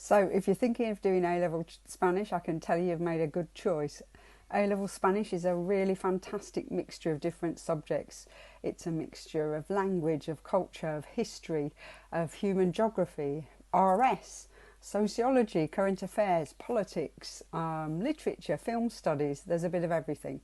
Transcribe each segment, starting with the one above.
So if you're thinking of doing A-level Spanish, I can tell you you've made a good choice. A-level Spanish is a really fantastic mixture of different subjects. It's a mixture of language, of culture, of history, of human geography, RS, sociology, current affairs, politics, literature, film studies. There's a bit of everything.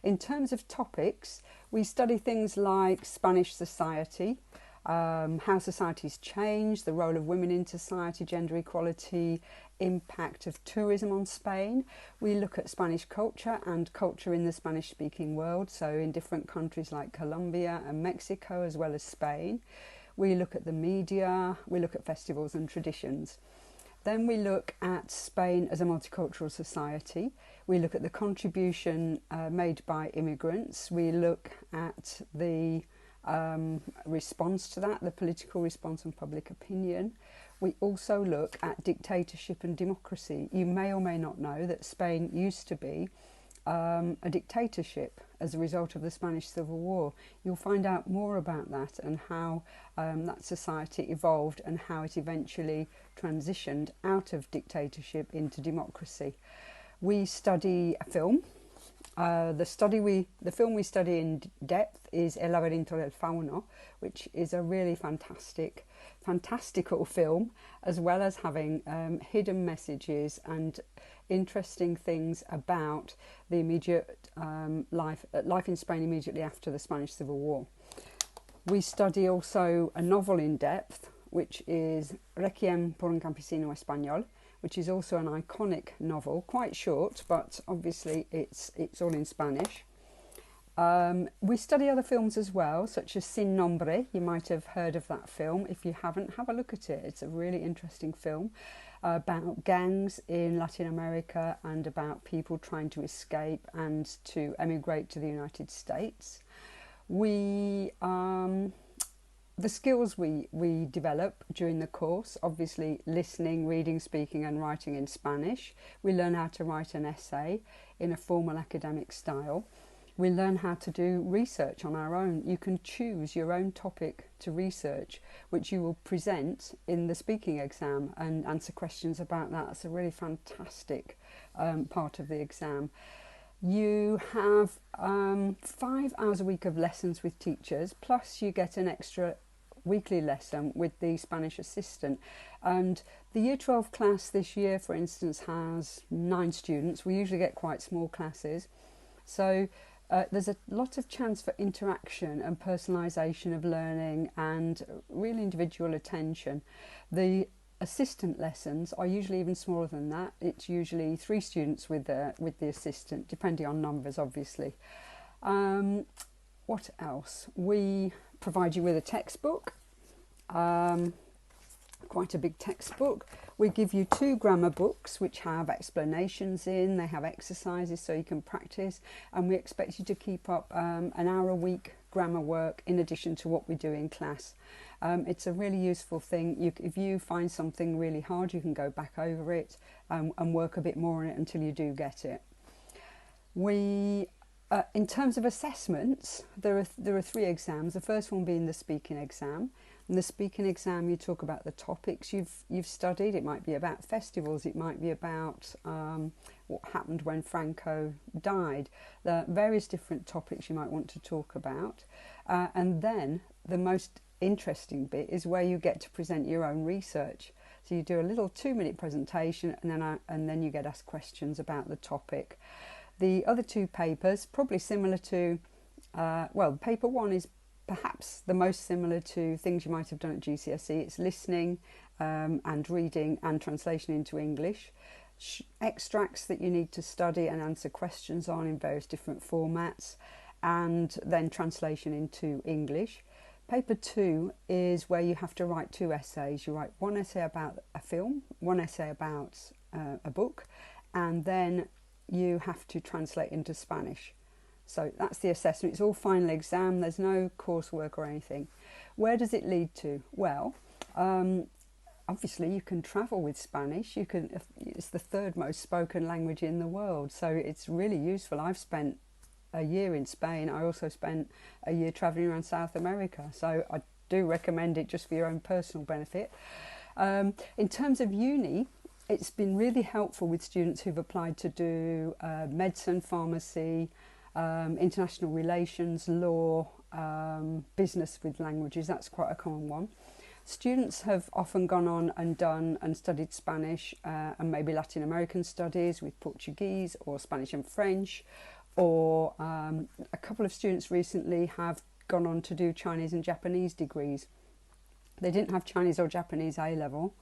In terms of topics, we study things like Spanish society, how societies change, the role of women in society, gender equality, impact of tourism on Spain. We look at Spanish culture and culture in the Spanish-speaking world, so in different countries like Colombia and Mexico as well as Spain. We look at the media, we look at festivals and traditions. Then we look at Spain as a multicultural society. We look at the contribution made by immigrants. We look at the response to that, the political response and public opinion. We also look at dictatorship and democracy. You may or may not know that Spain used to be a dictatorship as a result of the Spanish Civil War. You'll find out more about that and how that society evolved and how it eventually transitioned out of dictatorship into democracy. We study film. The film we study in depth is El laberinto del fauno, which is a really fantastical film, as well as having hidden messages and interesting things about the immediate life in Spain immediately after the Spanish Civil War. We study also a novel in depth, which is Requiem por un campesino español, which is also an iconic novel, quite short, but obviously it's all in Spanish. We study other films as well, such as Sin Nombre. You might have heard of that film. If you haven't, have a look at it. It's a really interesting film about gangs in Latin America and about people trying to escape and to emigrate to the United States. The skills we develop during the course, obviously listening, reading, speaking and writing in Spanish. We learn how to write an essay in a formal academic style. We learn how to do research on our own. You can choose your own topic to research, which you will present in the speaking exam and answer questions about that. It's a really fantastic part of the exam. You have 5 hours a week of lessons with teachers, plus you get an extra weekly lesson with the Spanish assistant. And the Year 12 class this year, for instance, has 9 students. We usually get quite small classes. So there's a lot of chance for interaction and personalisation of learning and real individual attention. The assistant lessons are usually even smaller than that. It's usually 3 students with the assistant, depending on numbers, obviously. What else? We provide you with a textbook, quite a big textbook. We give you 2 grammar books which have explanations in, they have exercises so you can practice, and we expect you to keep up an hour a week grammar work in addition to what we do in class. It's a really useful thing. If you find something really hard, you can go back over it and work a bit more on it until you do get it. In terms of assessments, there are 3 exams. The first one being the speaking exam. In the speaking exam, you talk about the topics you've studied. It might be about festivals. It might be about what happened when Franco died. There are various different topics you might want to talk about. And then the most interesting bit is where you get to present your own research. So you do a little 2-minute presentation, and then you get asked questions about the topic. The other 2 papers, probably similar to, paper 1 is perhaps the most similar to things you might have done at GCSE. It's listening and reading and translation into English. Extracts that you need to study and answer questions on in various different formats, and then translation into English. Paper 2 is where you have to write 2 essays. You write 1 essay about a film, 1 essay about a book, and then you have to translate into Spanish. So that's the assessment. It's all final exam. There's no coursework or anything. Where does it lead to? Well, obviously you can travel with Spanish. It's the 3rd most spoken language in the world, so it's really useful. I've spent a year in Spain. I also spent a year travelling around South America, so I do recommend it just for your own personal benefit. In terms of uni, it's been really helpful with students who've applied to do medicine, pharmacy, international relations, law, business with languages. That's quite a common one. Students have often gone on and done and studied Spanish and maybe Latin American studies with Portuguese or Spanish and French, or a couple of students recently have gone on to do Chinese and Japanese degrees. They didn't have Chinese or Japanese A-level,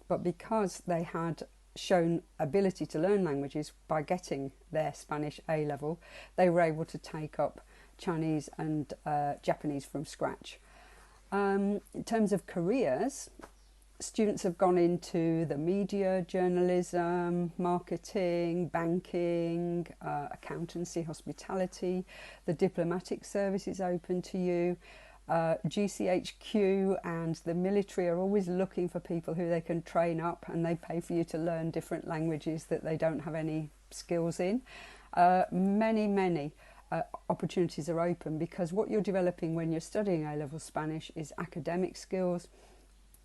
but because they had shown ability to learn languages by getting their Spanish A-level, they were able to take up Chinese and Japanese from scratch. In terms of careers, students have gone into the media, journalism, marketing, banking, accountancy, hospitality. The diplomatic service is open to you. GCHQ and the military are always looking for people who they can train up, and they pay for you to learn different languages that they don't have any skills in. Many opportunities are open, because what you're developing when you're studying A-level Spanish is academic skills,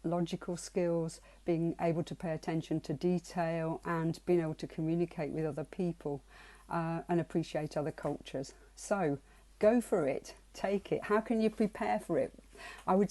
logical skills, being able to pay attention to detail, and being able to communicate with other people and appreciate other cultures. So go for it, take it. How can you prepare for it? I would